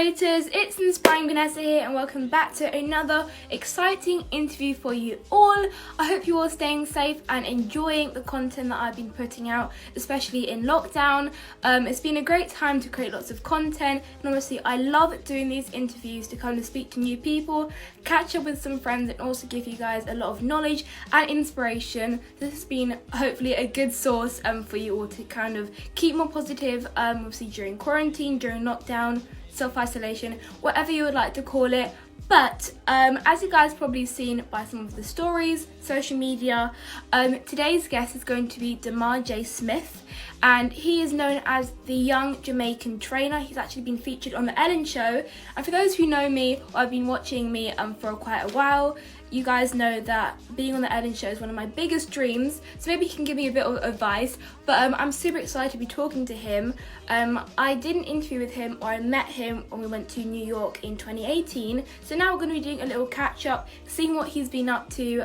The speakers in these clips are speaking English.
Inspirators, it's Inspiring Vanessa here and welcome back to another exciting interview for you all. I hope you're all staying safe and enjoying the content that I've been putting out, especially in lockdown. It's been a great time to create lots of content, and obviously I love doing these interviews to kind of speak to new people, catch up with some friends, and also give you guys a lot of knowledge and inspiration. This has been hopefully a good source for you all to kind of keep more positive, obviously during quarantine, during lockdown, self-isolation, whatever you would like to call it. But as you guys probably seen by some of the stories, social media, today's guest is going to be Demarjay Smith, and he is known as the young Jamaican trainer. He's actually been featured on the Ellen show, and for those who know me or have been watching me for quite a while, you guys know that being on the Ellen show is one of my biggest dreams, so maybe he can give me a bit of advice. But I'm super excited to be talking to him. I did an interview with him, or I met him when we went to New York in 2018, so now we're going to be doing a little catch up, seeing what he's been up to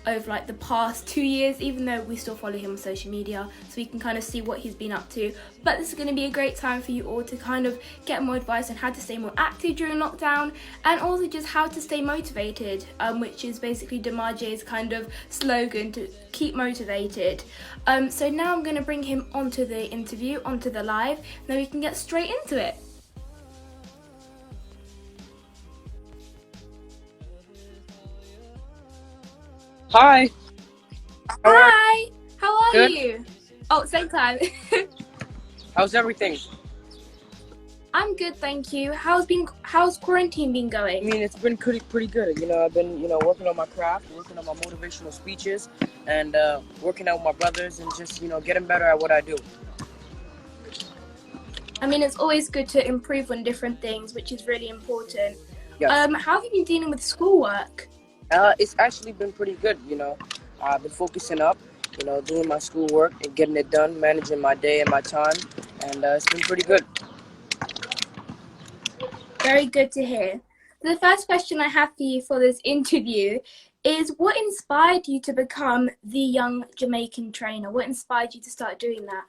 over like the past 2 years, even though we still follow him on social media, so we can kind of see what he's been up to. But this is going to be a great time for you all to kind of get more advice on how to stay more active during lockdown, and also just how to stay motivated, which is basically Demarjay's kind of slogan, to keep motivated. So now I'm going to bring him onto the interview, onto the live, and then we can get straight into it. Hi. Hi, how are Good. you? Oh, same time. How's everything? I'm good, thank you. How's quarantine been I going? mean, it's been pretty good. I've been, working on my craft, working on my motivational speeches, and working out with my brothers, and just, getting better at what I do. I mean, it's always good to improve on different things, which is really important. Yes. How have you been dealing with schoolwork? It's actually been pretty good. I've been focusing up, doing my schoolwork and getting it done, managing my day and my time, and it's been pretty good. Very good to hear. The first question I have for you for this interview is, what inspired you to become the young Jamaican trainer? What inspired you to start doing that?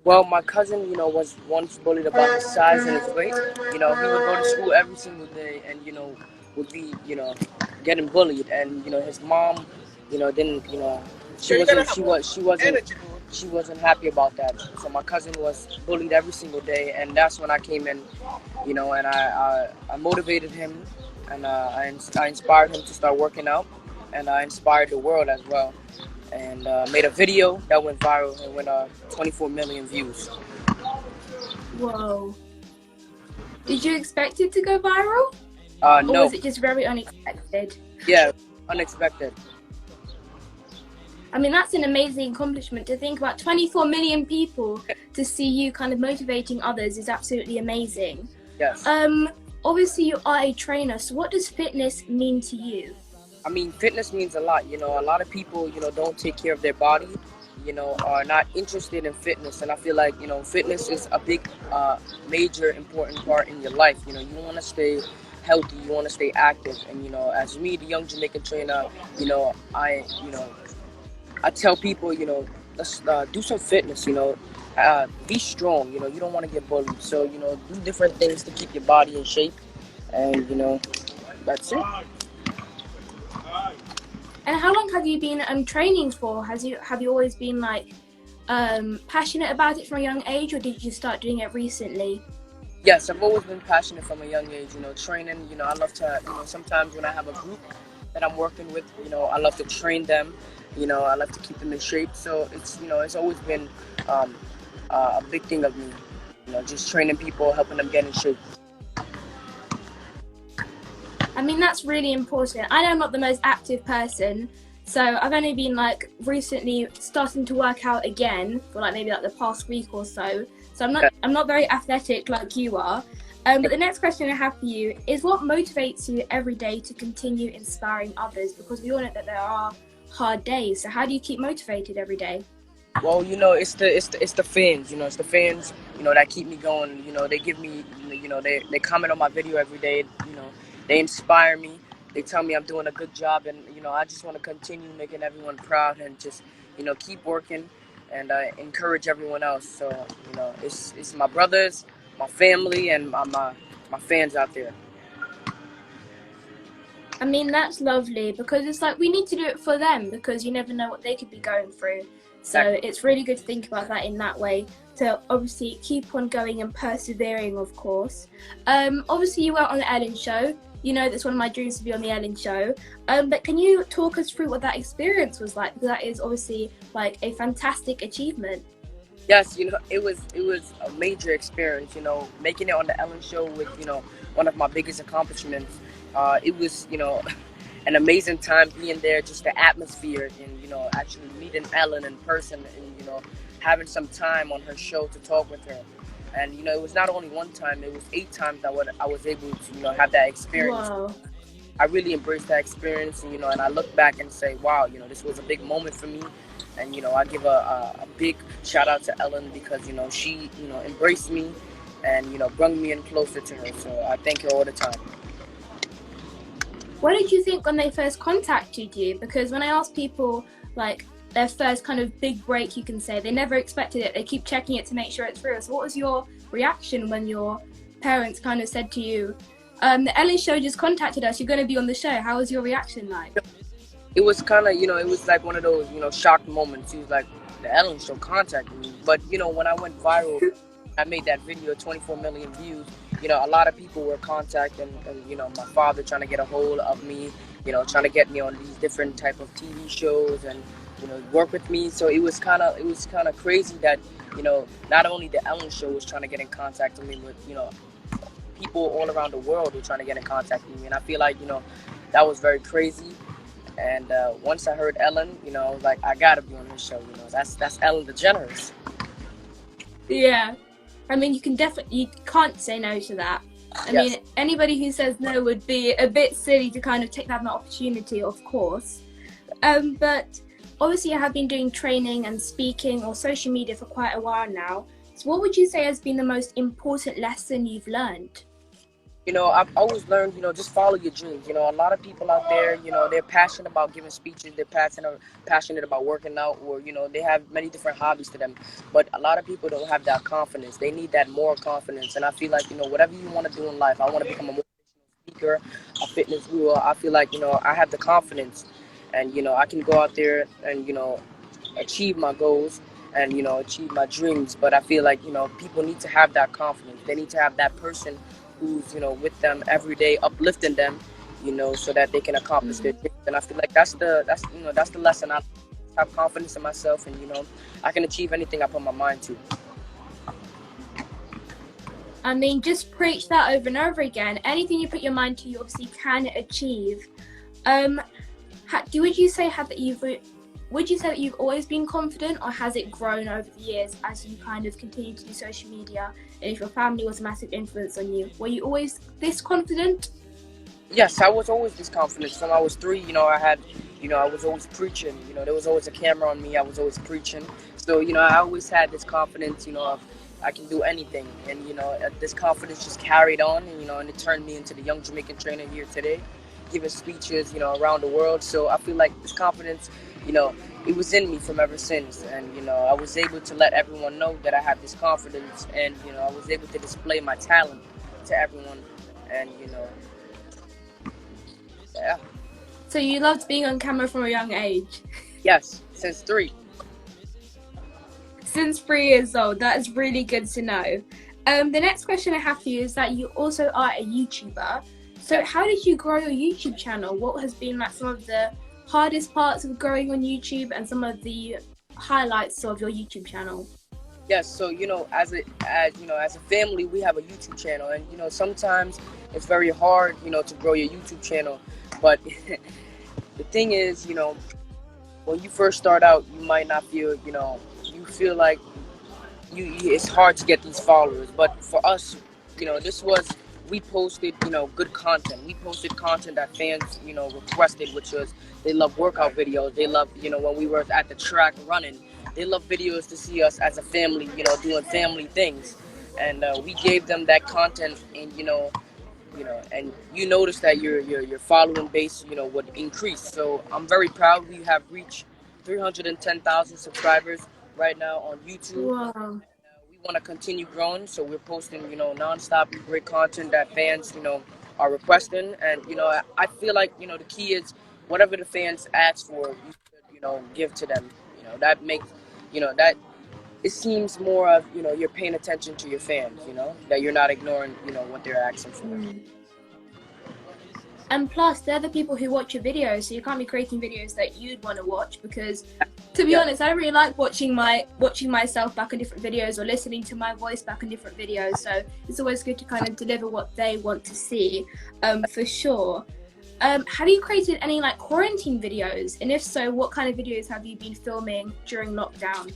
Well, my cousin, was once bullied about his size and his weight. He would go to school every single day and, would be, getting bullied. And, his mom, didn't, she wasn't happy about that. So my cousin was bullied every single day. And that's when I came in, and I motivated him, and I inspired him to start working out, and I inspired the world as well. And made a video that went viral and went 24 million views. Whoa. Did you expect it to go viral? No. Or was it just very unexpected? Yeah, unexpected. I mean, that's an amazing accomplishment. To think about 24 million people to see you kind of motivating others is absolutely amazing. Yes. Obviously you are a trainer, so what does fitness mean to you? I mean, fitness means a lot. A lot of people, don't take care of their body, are not interested in fitness. And I feel like, fitness is a big, major, important part in your life. You want to stay healthy, you want to stay active. And, as me, the young Jamaican trainer, I tell people, let's do some fitness, be strong, you don't want to get bullied. So, do different things to keep your body in shape. And, that's it. And how long have you been training for? Have you always been like passionate about it from a young age, or did you start doing it recently? Yes, I've always been passionate from a young age. Training. I love to. Sometimes when I have a group that I'm working with, I love to train them. I love to keep them in shape. So it's it's always been a big thing of me. Just training people, helping them get in shape. I mean, that's really important. I know I'm not the most active person, so I've only been like recently starting to work out again for like maybe like the past week or so. So I'm not very athletic like you are. But the next question I have for you is, what motivates you every day to continue inspiring others? Because we all know that there are hard days. So how do you keep motivated every day? Well, it's the fans. It's the fans. That keep me going. They give me. They comment on my video every day. They inspire me. They tell me I'm doing a good job, and I just want to continue making everyone proud, and just keep working, and encourage everyone else. So it's my brothers, my family, and my fans out there. I mean, that's lovely because it's like we need to do it for them because you never know what they could be going through. So it's really good to think about that in that way. To obviously keep on going and persevering, of course. Obviously, you were on the Ellen show. You know, that's one of my dreams to be on the Ellen show. But can you talk us through what that experience was like? Because that is obviously like a fantastic achievement. Yes, it was a major experience. Making it on the Ellen show was one of my biggest accomplishments. It was an amazing time being there, just the atmosphere, and actually meeting Ellen in person, and having some time on her show to talk with her. And it was not only one time; it was 8 times I was able to have that experience. Wow. I really embraced that experience, and and I look back and say, wow, this was a big moment for me. And I give a big shout out to Ellen because she embraced me and brought me in closer to her. So I thank her all the time. What did you think when they first contacted you? Because when I ask people like their first kind of big break, you can say they never expected it. They keep checking it to make sure it's real. So what was your reaction when your parents kind of said to you, the Ellen show just contacted us, you're going to be on the show? How was your reaction like? It was kind of, it was like one of those, shocked moments. He was like, the Ellen show contacted me. But, when I went viral, I made that video, 24 million views. A lot of people were contacting, and my father trying to get a hold of me, trying to get me on these different type of TV shows and, work with me. So it was kind of crazy that, not only the Ellen show was trying to get in contact with me, but, people all around the world were trying to get in contact with me. And I feel like, that was very crazy. And once I heard Ellen, I was like, I gotta be on this show. That's Ellen Degeneres. Yeah. I mean, you can't say no to that. I mean, anybody who says no would be a bit silly to kind of take that opportunity, of course. But obviously, I have been doing training and speaking or social media for quite a while now. So what would you say has been the most important lesson you've learned? I've always learned, just follow your dreams. A lot of people out there, they're passionate about giving speeches, they're passionate about working out, or, they have many different hobbies to them. But a lot of people don't have that confidence. They need that more confidence. And I feel like, whatever you want to do in life, I want to become a motivational speaker, a fitness guru. I feel like, I have the confidence and, I can go out there and, achieve my goals and, achieve my dreams. But I feel like, people need to have that confidence. They need to have that person who's with them every day, uplifting them, so that they can accomplish their dreams. And I feel like that's the lesson. I have confidence in myself, and I can achieve anything I put my mind to. I mean, just preach that over and over again. Anything you put your mind to, you obviously can achieve. Would you say that you've always been confident, or has it grown over the years as you kind of continue to do social media? And if your family was a massive influence on you, were you always this confident? Yes, I was always this confident. From I was 3, I was always preaching. There was always a camera on me. I was always preaching. So, I always had this confidence, of I can do anything. And, this confidence just carried on, and it turned me into the young Jamaican trainer here today, giving speeches, around the world. So I feel like this confidence, it was in me from ever since. And, I was able to let everyone know that I have this confidence, and, I was able to display my talent to everyone. And, yeah. So you loved being on camera from a young age? Yes, since 3. Since 3 years old. That is really good to know. The next question I have for you is that you also are a YouTuber. So how did you grow your YouTube channel? What has been like some of the hardest parts of growing on YouTube and some of the highlights of your YouTube channel? Yes, so as a family, we have a YouTube channel, and sometimes it's very hard, to grow your YouTube channel. But the thing is, when you first start out, you might not feel, you feel like it's hard to get these followers. But for us, we posted, good content. We posted content that fans, requested, which was they love workout videos. They love, when we were at the track running, they love videos to see us as a family, doing family things. And we gave them that content, and and you notice that your following base, would increase. So I'm very proud. We have reached 310,000 subscribers right now on YouTube. Wow. We want to continue growing, so we're posting, nonstop great content that fans, are requesting. And I feel like the key is whatever the fans ask for, you should give to them. That makes that it seems more of you're paying attention to your fans. That you're not ignoring what they're asking for. And plus, they're the people who watch your videos, so you can't be creating videos that you'd want to watch, because, to be honest, I don't really like watching myself back on different videos or listening to my voice back on different videos. So it's always good to kind of deliver what they want to see, for sure. Have you created any like quarantine videos? And if so, what kind of videos have you been filming during lockdown?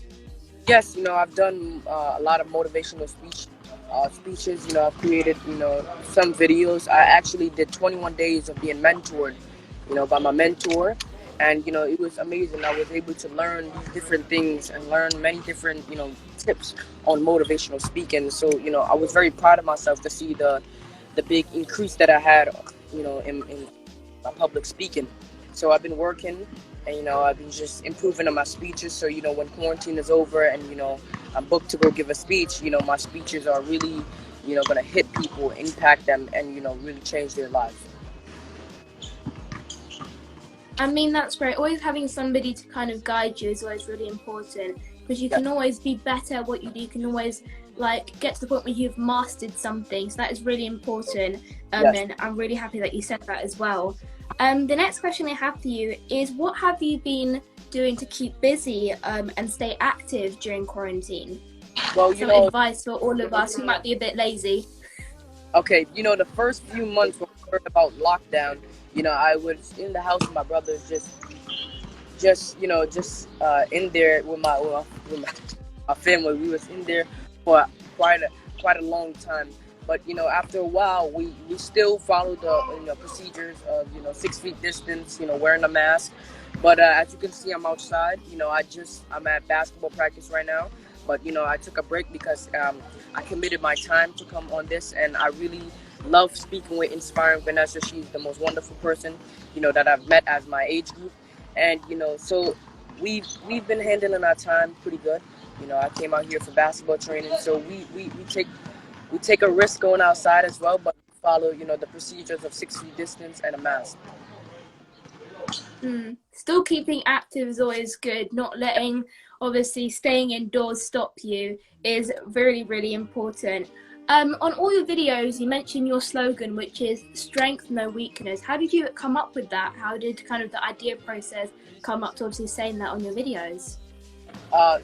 Yes, I've done a lot of motivational speeches. I've created, some videos. I actually did 21 days of being mentored, by my mentor. And, it was amazing. I was able to learn these different things and learn many different, tips on motivational speaking. So, I was very proud of myself to see the big increase that I had, in my public speaking. So I've been working, and I've been just improving on my speeches. So when quarantine is over and I'm booked to go give a speech, my speeches are really going to hit people, impact them, and really change their lives. I mean, that's great. Always having somebody to kind of guide you is always really important, because you can always be better at what you do. You can always like get to the point where you've mastered something. So that is really important. And I'm really happy that you said that as well. The next question I have for you is, what have you been doing to keep busy and stay active during quarantine? Well, some advice for all of us who might be a bit lazy. Okay, the first few months when we heard about lockdown, I was in the house with my brothers, just in there with my family. We was in there for quite a long time. But after a while, we still followed the procedures of 6 feet distance, wearing a mask. But as you can see, I'm outside. I'm at basketball practice right now. But I took a break because I committed my time to come on this, and I really love speaking with Inspiring Vanessa. She's the most wonderful person that I've met as my age group, and so we've been handling our time pretty good. I came out here for basketball training, so we take a risk going outside as well, but we follow the procedures of 6 feet distance and a mask. Still keeping active is always good. Not letting, obviously, staying indoors stop you is really, really important. On all your videos, you mentioned your slogan, which is strength, no weakness. How did you come up with that? How did kind of the idea process come up to obviously saying that on your videos?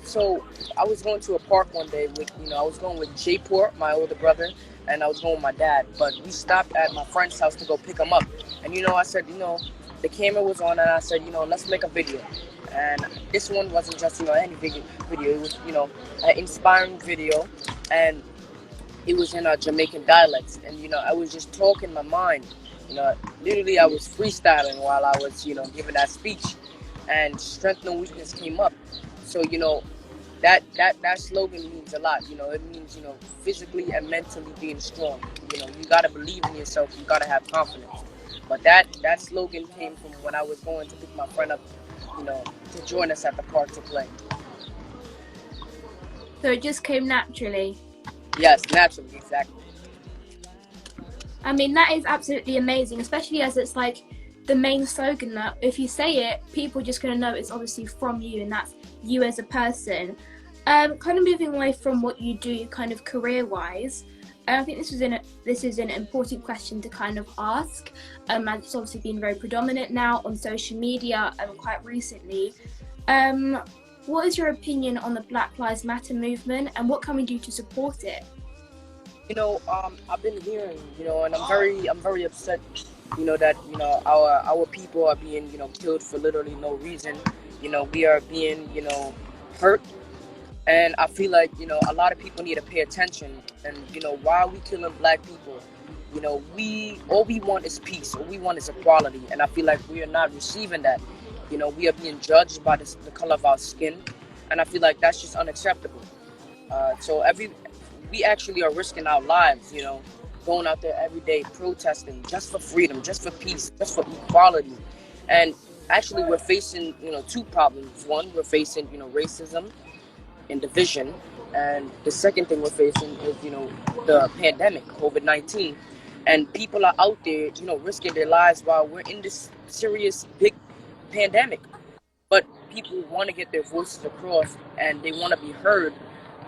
So I was going to a park one day with, I was going with J-Port, my older brother, and I was going with my dad. But we stopped at my friend's house to go pick him up. And, I said, the camera was on, and I said, let's make a video. And this one wasn't just, any video. It was, an inspiring video. And it was in a Jamaican dialect. And, I was just talking my mind. Literally I was freestyling while I was, giving that speech. And strength, no weakness came up. So, that slogan means a lot. It means, physically and mentally being strong. You got to believe in yourself. You got to have confidence. But that slogan came from when I was going to pick my friend up, to join us at the park to play. So it just came naturally? Yes, naturally, exactly. I mean, that is absolutely amazing, especially as it's like the main slogan that if you say it, people are just going to know it's obviously from you, and that's you as a person. Kind of moving away from what you do kind of career-wise, I think this is an important question to kind of ask, as it's obviously been very predominant now on social media quite recently. What is your opinion on the Black Lives Matter movement, and what can we do to support it? I've been hearing, and I'm very upset, that our people are being killed for literally no reason. We are being hurt. And I feel like, a lot of people need to pay attention. And, why are we killing black people? All we want is peace. All we want is equality. And I feel like we are not receiving that. We are being judged by the color of our skin. And I feel like that's just unacceptable. So we actually are risking our lives, going out there every day protesting just for freedom, just for peace, just for equality. And actually we're facing, two problems. One, we're facing, racism and division, And the second thing we're facing is, the pandemic, COVID-19. And people are out there, risking their lives while we're in this serious, big pandemic. But people want to get their voices across, and they want to be heard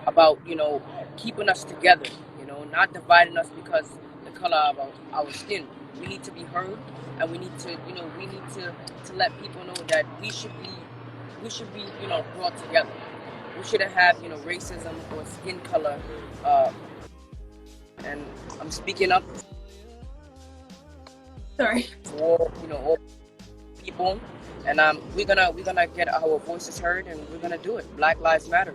about, keeping us together, not dividing us because the color of our skin. We need to be heard, and we need to, to let people know that we should be, brought together. We shouldn't have, racism or skin color. And I'm speaking up Sorry. for, all people, and we're gonna get our voices heard, and we're gonna do it. Black Lives Matter.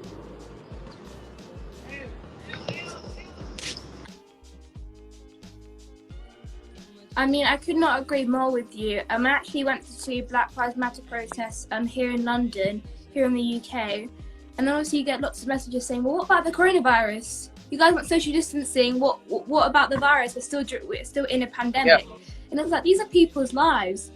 I mean, I could not agree more with you. I actually went to Black Lives Matter protests here in London, here in the UK, and then obviously you get lots of messages saying, well, what about the coronavirus? You guys want social distancing. What about the virus? We're still in a pandemic. Yeah. And it's like, these are people's lives.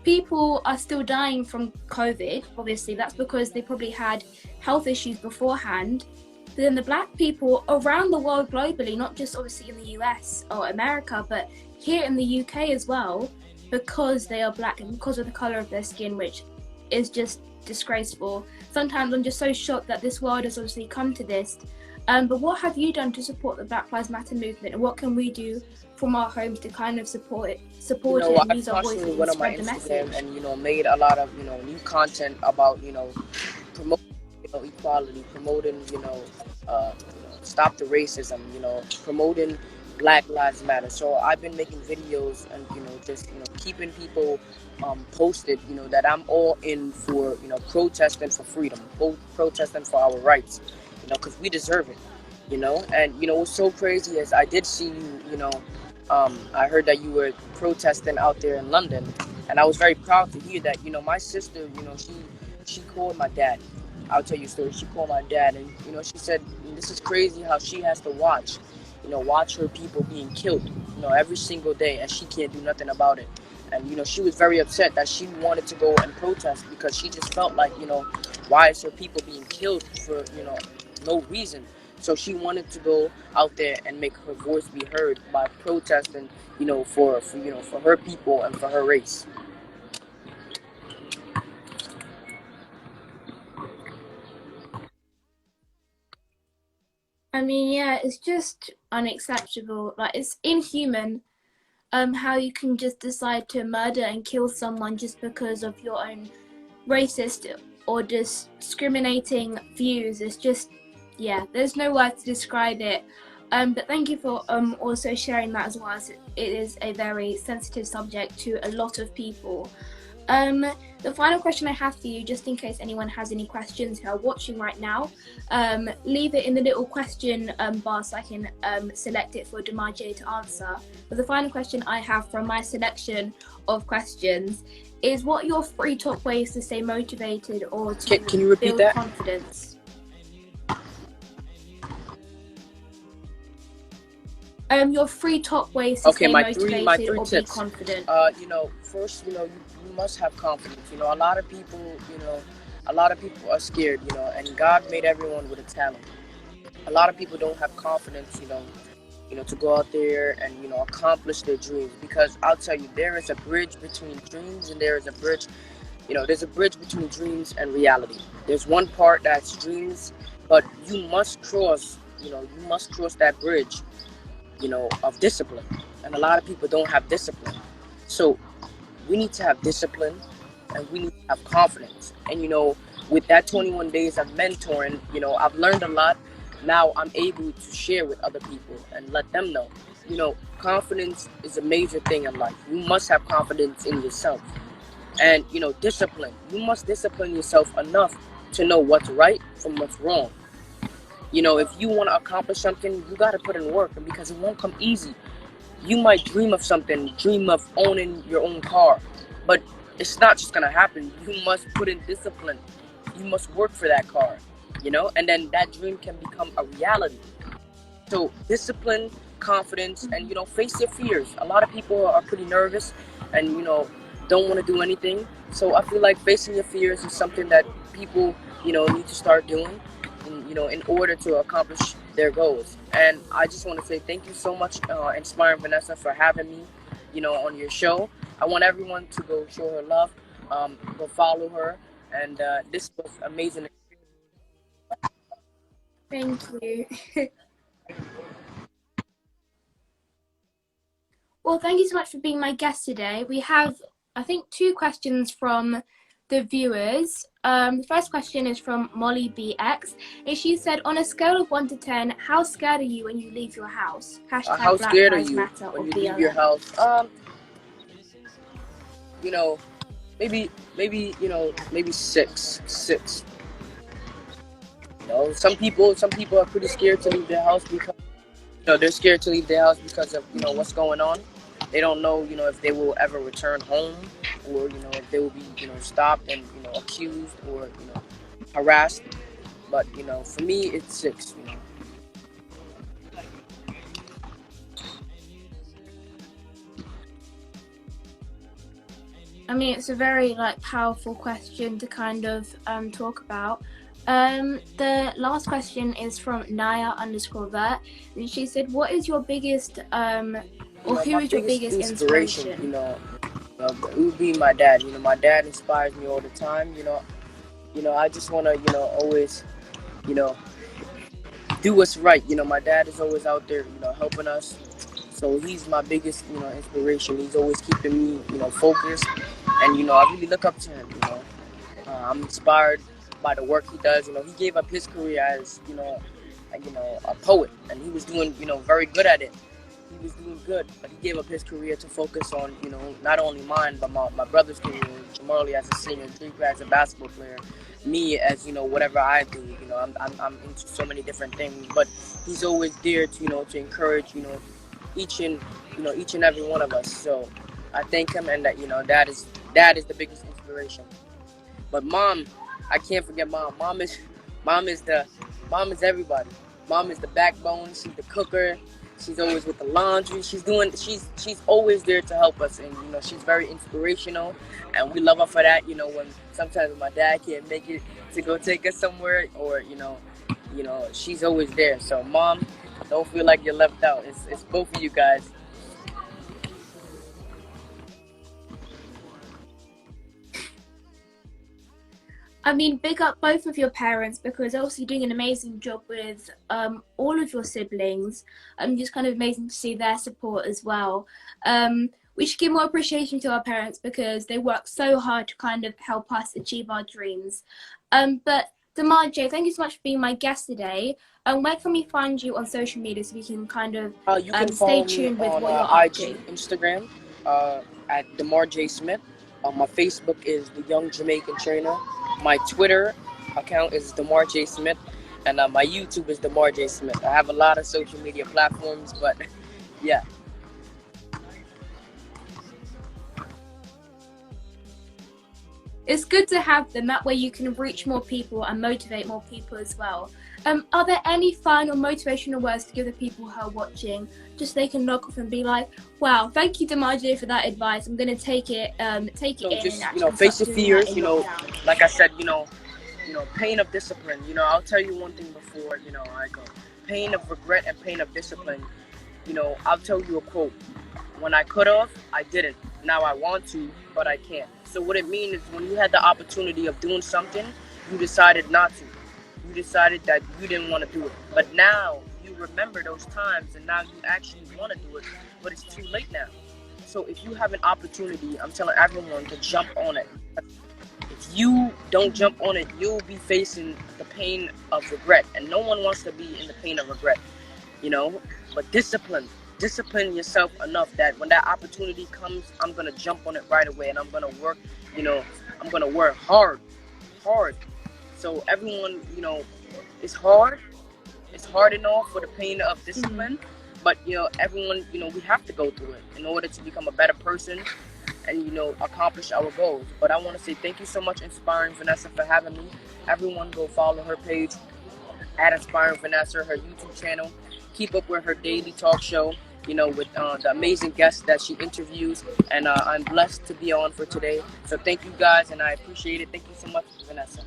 People are still dying from COVID, obviously. That's because they probably had health issues beforehand. But then the black people around the world globally, not just obviously in the US or America, but here in the UK as well, because they are black and because of the colour of their skin, which is just disgraceful. Sometimes I'm just so shocked that this world has obviously come to this. But what have you done to support the Black Lives Matter movement, and what can we do from our homes to kind of support it and use our voices and spread the message? And made a lot of new content about promoting equality, promoting stop the racism, promoting Black Lives Matter. So I've been making videos and just keeping people posted, that I'm all in for protesting for freedom, protesting for our rights, because we deserve it, And what's so crazy is I did see you, I heard that you were protesting out there in London, and I was very proud to hear that. My sister, she called my dad. I'll tell you a story. She called my dad, and she said this is crazy how she has to watch her people being killed, every single day, and she can't do nothing about it. And she was very upset that she wanted to go and protest because she just felt like, why is her people being killed for no reason? So she wanted to go out there and make her voice be heard by protesting, for her people and for her race. I mean, yeah, it's just unacceptable. Like, it's inhuman how you can just decide to murder and kill someone just because of your own racist or discriminating views. It's just, yeah, there's no word to describe it. But thank you for also sharing that as well, as it is a very sensitive subject to a lot of people. The final question I have for you, just in case anyone has any questions who are watching right now, leave it in the little question bar so I can select it for Demarjay to answer. But the final question I have from my selection of questions is, what are your 3 top ways to stay motivated or to can you repeat build that? Confidence? Your 3 top ways to stay motivated or tips. be confident. First, you must have confidence. A lot of people, are scared, and God made everyone with a talent. A lot of people don't have confidence, to go out there and, accomplish their dreams, because I'll tell you, there is a bridge between dreams and there's a bridge between dreams and reality. There's one part that's dreams, but you must cross that bridge, of discipline. And a lot of people don't have discipline. So we need to have discipline, and we need to have confidence. And, with that 21 days of mentoring, I've learned a lot. Now I'm able to share with other people and let them know. Confidence is a major thing in life. You must have confidence in yourself. And, discipline. You must discipline yourself enough to know what's right from what's wrong. If you want to accomplish something, you got to put in work, and because it won't come easy. You might dream of something, dream of owning your own car, but it's not just going to happen. You must put in discipline. You must work for that car, and then that dream can become a reality. So discipline, confidence, and, face your fears. A lot of people are pretty nervous and, don't want to do anything. So I feel like facing your fears is something that people, need to start doing. in order to accomplish their goals. And I just want to say thank you so much, Inspiring Vanessa, for having me, on your show. I want everyone to go show her love, go follow her, and this was amazing. Thank you. Well, thank you so much for being my guest today. We have, I think, 2 questions from the viewers. The first question is from Molly BX, and she said, on a scale of 1 to 10, how scared are you when you leave your house? Hashtag How Black scared are Lives you Matter when or you leave your BLM. house? You know, maybe 6. Some people are pretty scared to leave their house because they're scared to leave their house because of what's going on. They don't know if they will ever return home, or if they will be stopped and accused or harassed. But for me, it's 6. I mean, it's a very powerful question to kind of talk about. The last question is from Naya_Vert, and she said, "What is your biggest who is your biggest inspiration?" It would be my dad. My dad inspires me all the time. I just want to always do what's right. My dad is always out there helping us. So he's my biggest inspiration. He's always keeping me focused, and I really look up to him. I'm inspired by the work he does. He gave up his career as a poet, and he was doing very good at it. He was doing good, but he gave up his career to focus on not only mine but my brother's career. Jamali as a singer, Drake as a basketball player, me as whatever I do. I'm into so many different things, but he's always there to to encourage each and every one of us. So I thank him, and that that is the biggest inspiration. But mom, I can't forget mom. Mom is everybody. Mom is the backbone. She's the cooker. She's always with the laundry. She's always there to help us, and she's very inspirational, and we love her for that. When sometimes my dad can't make it to go take us somewhere, or she's always there. So mom, don't feel like you're left out. It's both of you guys. I mean, big up both of your parents, because obviously doing an amazing job with all of your siblings. Just kind of amazing to see their support as well. We should give more appreciation to our parents because they work so hard to kind of help us achieve our dreams. But Demarjay, thank you so much for being my guest today. Where can we find you on social media so we can kind of You can stay follow me tuned with on what you're up IG, to? Instagram, at Demarjay Smith. My Facebook is the Young Jamaican Trainer. My Twitter account is Demarjay Smith, and my YouTube is Demarjay Smith. I have a lot of social media platforms, but yeah. It's good to have them. That way you can reach more people and motivate more people as well. Are there any final motivational words to give the people who are watching, just so they can knock off and be like, wow, thank you Demarjay for that advice. I'm going to take it in Just and actually face your start doing that fears. in lockdown. Like I said, pain of discipline. I'll tell you one thing before I go. Pain of regret and pain of discipline. I'll tell you a quote. When I could have, I didn't. Now I want to, but I can't. So what it means is when you had the opportunity of doing something, you decided not to. You decided that you didn't want to do it. But now you remember those times, and now you actually want to do it, but it's too late now. So if you have an opportunity, I'm telling everyone to jump on it. If you don't jump on it, you'll be facing the pain of regret, and no one wants to be in the pain of regret. But discipline yourself enough that when that opportunity comes, I'm gonna jump on it right away, and I'm gonna work I'm gonna work hard. So everyone, it's hard enough for the pain of discipline, but everyone, we have to go through it in order to become a better person and accomplish our goals. But I want to say thank you so much, Inspiring Vanessa, for having me. Everyone go follow her page at Inspiring Vanessa, her YouTube channel. Keep up with her daily talk show, with the amazing guests that she interviews. And I'm blessed to be on for today. So thank you guys, and I appreciate it. Thank you so much, Vanessa.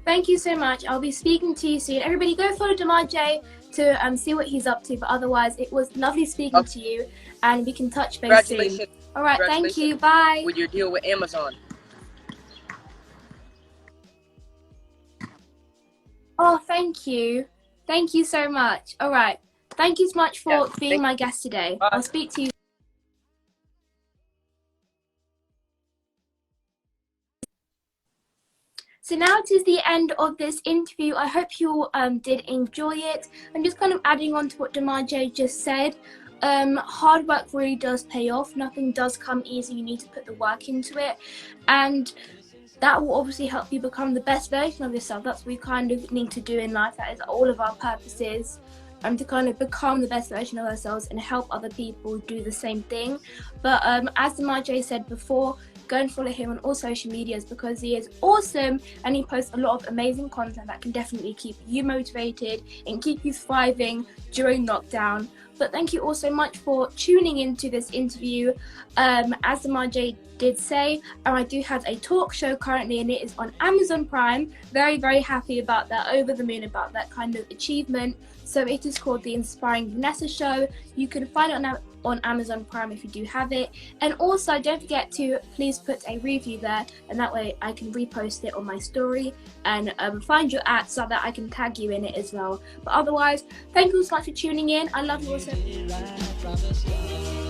Thank you so much. I'll be speaking to you soon. Everybody go follow Demarjay to see what he's up to. But otherwise, it was lovely speaking to you, and we can touch base soon. All right, thank you. Bye. With your deal with Amazon. Oh, thank you. Thank you so much. All right. Thank you so much for being my guest today. Bye. I'll speak to you. So now it is the end of this interview. I hope you did enjoy it. I'm just kind of adding on to what Demarjay just said. Hard work really does pay off. Nothing does come easy. You need to put the work into it. And that will obviously help you become the best version of yourself. That's what we kind of need to do in life. That is all of our purposes. To kind of become the best version of ourselves and help other people do the same thing. But as Demarjay said before, go and follow him on all social medias because he is awesome and he posts a lot of amazing content that can definitely keep you motivated and keep you thriving during lockdown. But thank you all so much for tuning into this interview. As Demarjay did say, I do have a talk show currently and it is on Amazon Prime. Very, very happy about that, over the moon about that kind of achievement. So it is called the Inspiring Vanessa Show. You can find it on Amazon Prime if you do have it. And also don't forget to please put a review there, and that way I can repost it on my story and find your ad so that I can tag you in it as well. But otherwise, thank you so much for tuning in. I love you all so much.